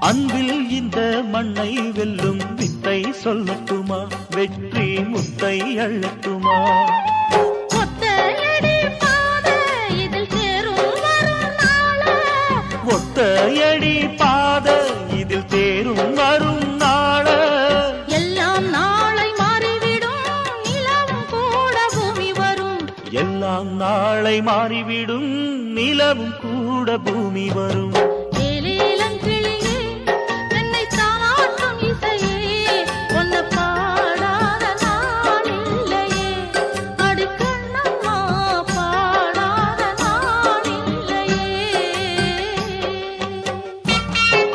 அன்பில் இந்த மண்ணை வெல்லும் வித்தை சொல்லட்டுமா? வெற்றி முத்தை அள்ளட்டுமா? ஒத்தையடி பாத இதில் தேரும் வரும் நாள எல்லாம் நாளை மாறிவிடும் நிலவும் கூட பூமி வரும். எல்லாம் நாளை மாறிவிடும் நிலவும் கூட பூமி வரும்.